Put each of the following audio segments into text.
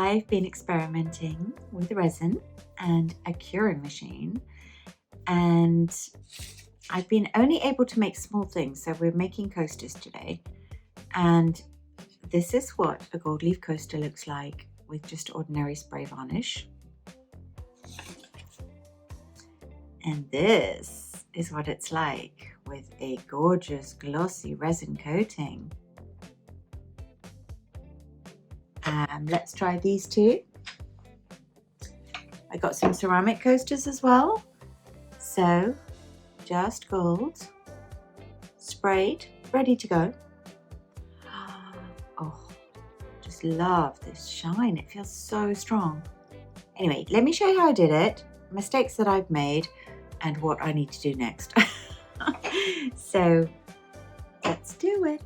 I've been experimenting with resin and a curing machine, and I've been only able to make small things. So we're making coasters today, and this is what a gold leaf coaster looks like with just ordinary spray varnish. And this is what it's like with a gorgeous glossy resin coating. Let's try these two. I got some ceramic coasters as well. So just gold, sprayed, ready to go. Oh, just love this shine. It feels so strong. Anyway, let me show you how I did it, mistakes that I've made, and what I need to do next. So let's do it.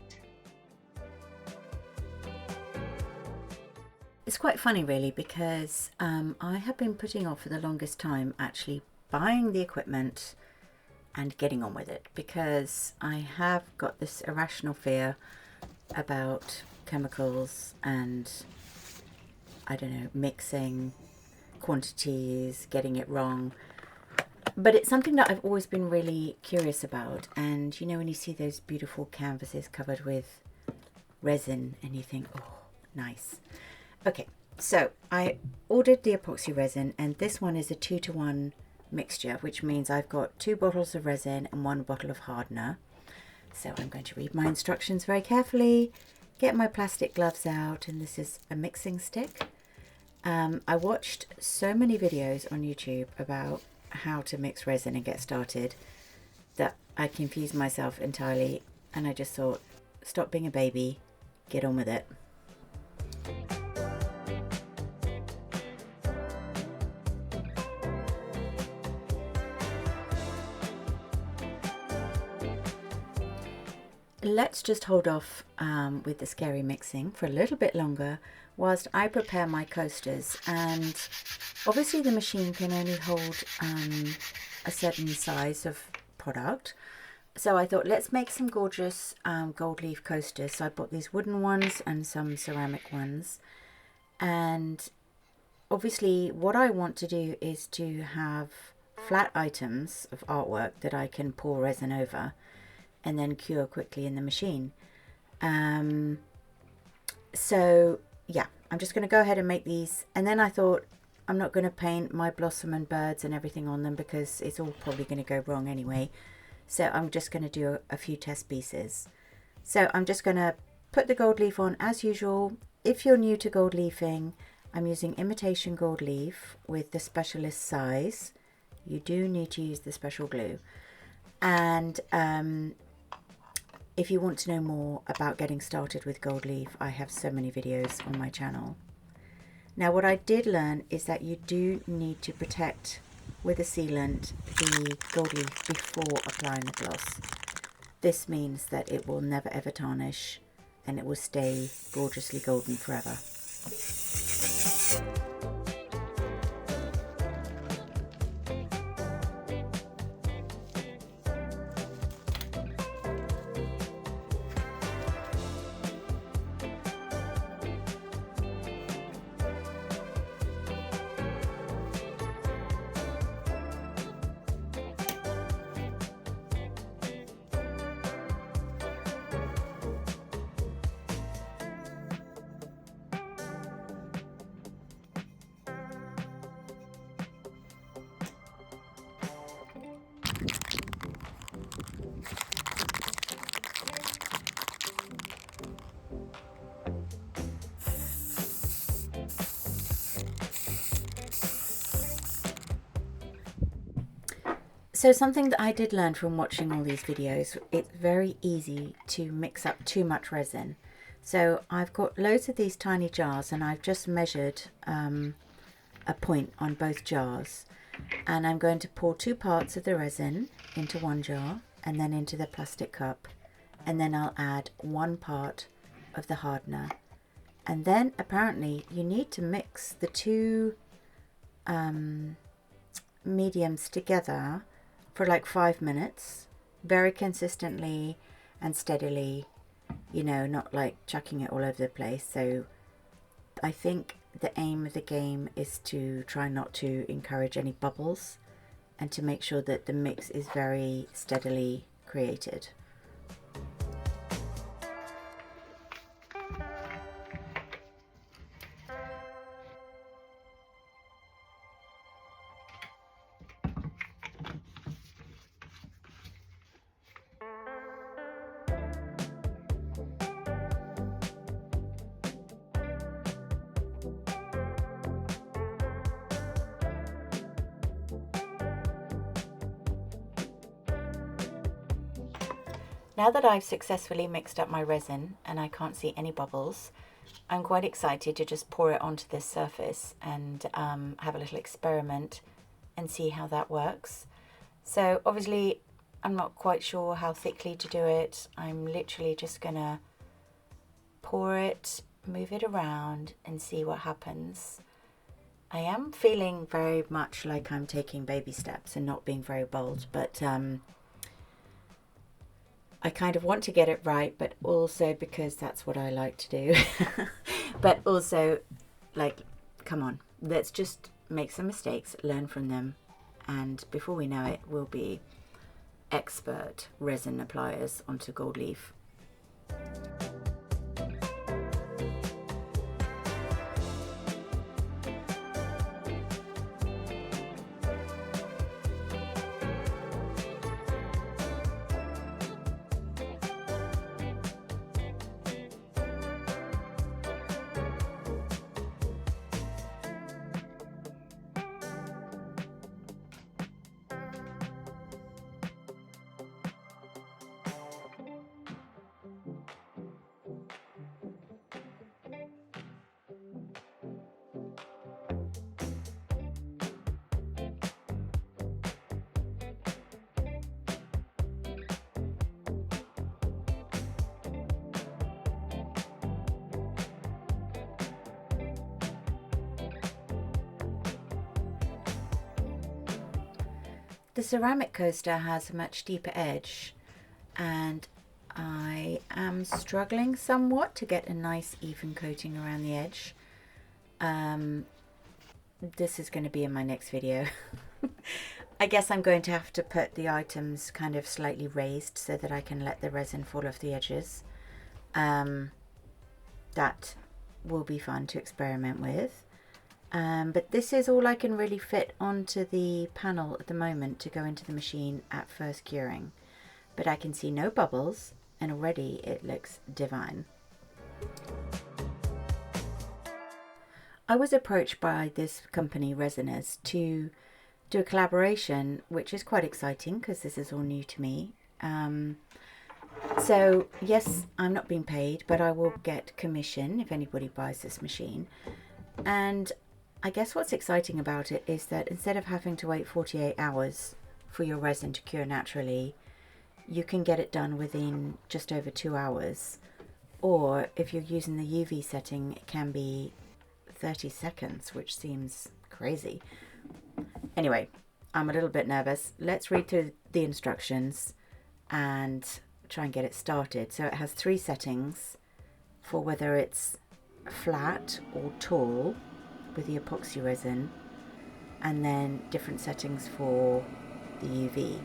It's quite funny really, because I have been putting off for the longest time actually buying the equipment and getting on with it, because I have got this irrational fear about chemicals and, I don't know, mixing quantities, getting it wrong. But it's something that I've always been really curious about. And you know, when you see those beautiful canvases covered with resin and you think, oh, nice. Okay, so I ordered the epoxy resin, and this one is a 2-to-1 mixture, which means I've got 2 bottles of resin and 1 bottle of hardener. So I'm going to read my instructions very carefully, get my plastic gloves out, and this is a mixing stick. I watched so many videos on YouTube about how to mix resin and get started that I confused myself entirely, and I just thought, stop being a baby, get on with it. Let's just hold off with the scary mixing for a little bit longer whilst I prepare my coasters. And obviously the machine can only hold a certain size of product, so I thought let's make some gorgeous gold leaf coasters. So I bought these wooden ones and some ceramic ones, and obviously what I want to do is to have flat items of artwork that I can pour resin over and then cure quickly in the machine. So yeah, I'm just going to go ahead and make these, and then I thought I'm not going to paint my blossom and birds and everything on them because it's all probably going to go wrong anyway. So I'm just going to do a few test pieces. So I'm just going to put the gold leaf on as usual. If you're new to gold leafing, I'm using Imitation Gold Leaf with the specialist size. You do need to use the special glue. And if you want to know more about getting started with gold leaf, I have so many videos on my channel. Now what I did learn is that you do need to protect with a sealant the gold leaf before applying the gloss. This means that it will never ever tarnish and it will stay gorgeously golden forever. So something that I did learn from watching all these videos, it's very easy to mix up too much resin. So I've got loads of these tiny jars, and I've just measured a point on both jars, and I'm going to pour 2 parts of the resin into one jar and then into the plastic cup, and then I'll add 1 part of the hardener, and then apparently you need to mix the 2 mediums together for like 5 minutes, very consistently and steadily, you know, not like chucking it all over the place. So I think the aim of the game is to try not to encourage any bubbles and to make sure that the mix is very steadily created. Now that I've successfully mixed up my resin and I can't see any bubbles, I'm quite excited to just pour it onto this surface and have a little experiment and see how that works. So obviously I'm not quite sure how thickly to do it. I'm literally just gonna pour it, move it around and see what happens. I am feeling very much like I'm taking baby steps and not being very bold, but I kind of want to get it right, but also because that's what I like to do. But also, like, come on, let's just make some mistakes, learn from them, and before we know it, we'll be expert resin appliers onto Gold Leaf. The ceramic coaster has a much deeper edge and I am struggling somewhat to get a nice even coating around the edge. This is going to be in my next video. I guess I'm going to have to put the items kind of slightly raised so that I can let the resin fall off the edges. That will be fun to experiment with. But this is all I can really fit onto the panel at the moment to go into the machine at first curing. But I can see no bubbles and already it looks divine. I was approached by this company Resiners to do a collaboration, which is quite exciting because this is all new to me. So yes, I'm not being paid, but I will get commission if anybody buys this machine. And I guess what's exciting about it is that instead of having to wait 48 hours for your resin to cure naturally, you can get it done within just over 2 hours. Or if you're using the UV setting, it can be 30 seconds, which seems crazy. Anyway, I'm a little bit nervous. Let's read through the instructions and try and get it started. So it has 3 settings for whether it's flat or tall with the epoxy resin, and then different settings for the UV.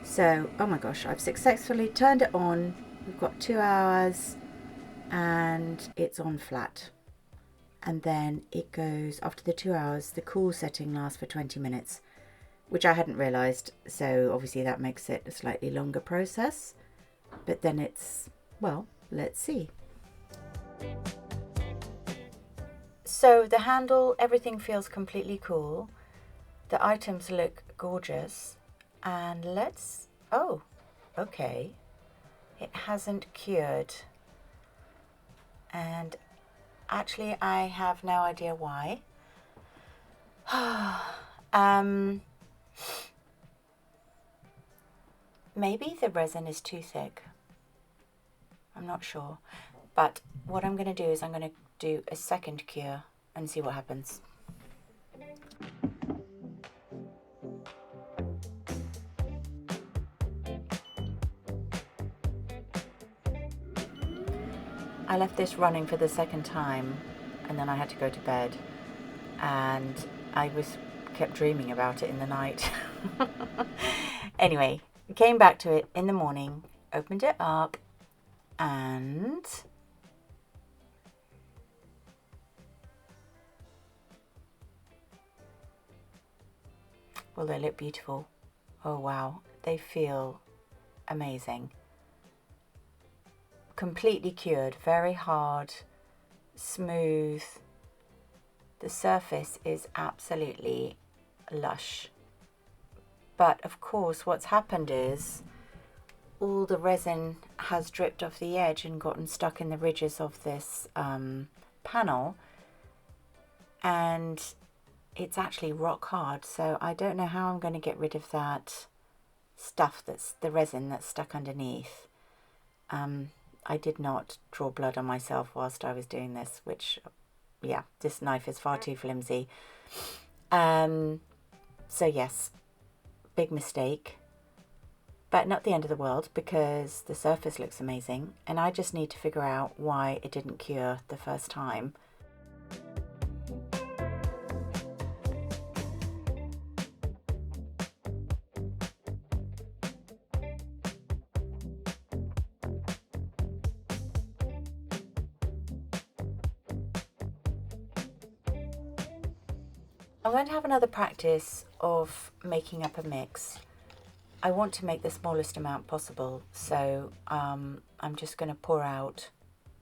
So, oh my gosh, I've successfully turned it on. We've got 2 hours and it's on flat. And then it goes, after the 2 hours, the cool setting lasts for 20 minutes, which I hadn't realised. So obviously that makes it a slightly longer process. But then it's, well, let's see. So the handle, everything feels completely cool. The items look gorgeous. And let's, oh, okay. It hasn't cured. And actually I have no idea why. Maybe the resin is too thick. I'm not sure. But what I'm going to do is I'm going to do a second cure and see what happens. I left this running for the second time and then I had to go to bed, and I kept dreaming about it in the night. Anyway, came back to it in the morning, opened it up, and well, they look beautiful. Oh wow, they feel amazing. Completely cured, very hard, smooth. The surface is absolutely lush. But of course, what's happened is all the resin has dripped off the edge and gotten stuck in the ridges of this panel, and it's actually rock hard. So I don't know how I'm going to get rid of that stuff, that's the resin that's stuck underneath. I did not draw blood on myself whilst I was doing this, which, yeah, this knife is far too flimsy. So yes, big mistake, but not the end of the world, because the surface looks amazing, and I just need to figure out why it didn't cure the first time. I'm going to have another practice of making up a mix. I want to make the smallest amount possible, so I'm just going to pour out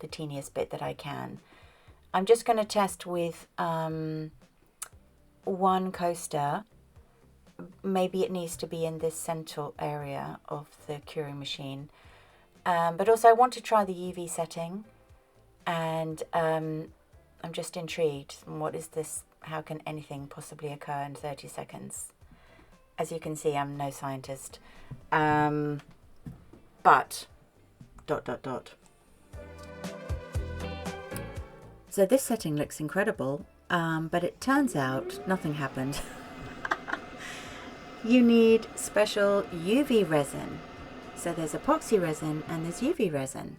the teeniest bit that I can. I'm just going to test with one coaster. Maybe it needs to be in this central area of the curing machine. But also I want to try the UV setting, and I'm just intrigued. What is this? How can anything possibly occur in 30 seconds? As you can see, I'm no scientist. But ... So this setting looks incredible, but it turns out nothing happened. You need special UV resin. So there's epoxy resin and there's UV resin.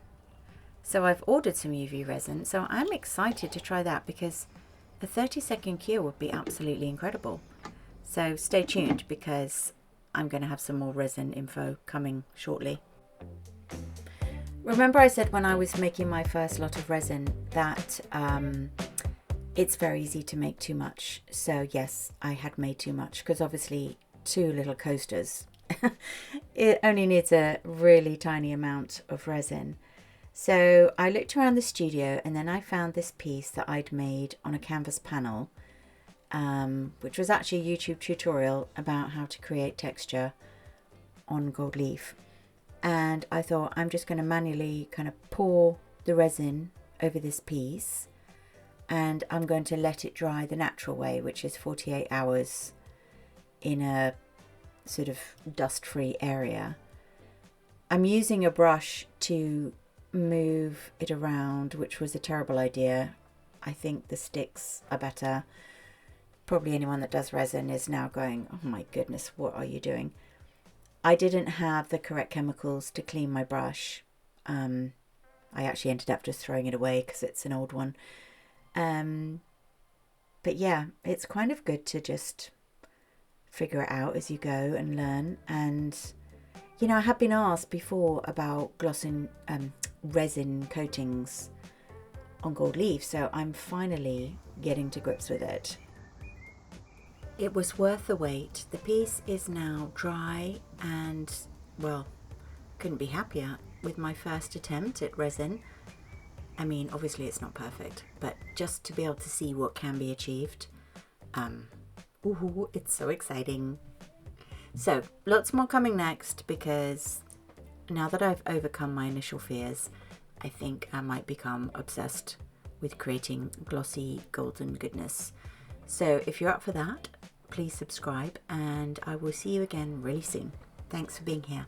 So I've ordered some UV resin, so I'm excited to try that, because a 30-second cure would be absolutely incredible. So stay tuned, because I'm going to have some more resin info coming shortly. Remember I said when I was making my first lot of resin that it's very easy to make too much. So yes, I had made too much, because obviously 2 little coasters. It only needs a really tiny amount of resin. So I looked around the studio, and then I found this piece that I'd made on a canvas panel, which was actually a YouTube tutorial about how to create texture on gold leaf. And I thought, I'm just going to manually kind of pour the resin over this piece, and I'm going to let it dry the natural way, which is 48 hours in a sort of dust-free area. I'm using a brush to move it around, which was a terrible idea. I think the sticks are better. Probably anyone that does resin is now going, oh my goodness, what are you doing? I didn't have the correct chemicals to clean my brush. I actually ended up just throwing it away because it's an old one. But yeah, it's kind of good to just figure it out as you go and learn. And you know, I have been asked before about glossing resin coatings on gold leaf, so I'm finally getting to grips with it. It was worth the wait. The piece is now dry, and well, couldn't be happier with my first attempt at resin. I mean, obviously it's not perfect, but just to be able to see what can be achieved, ooh, it's so exciting. So lots more coming next, because now that I've overcome my initial fears, I think I might become obsessed with creating glossy golden goodness. So if you're up for that, please subscribe, and I will see you again really soon. Thanks for being here.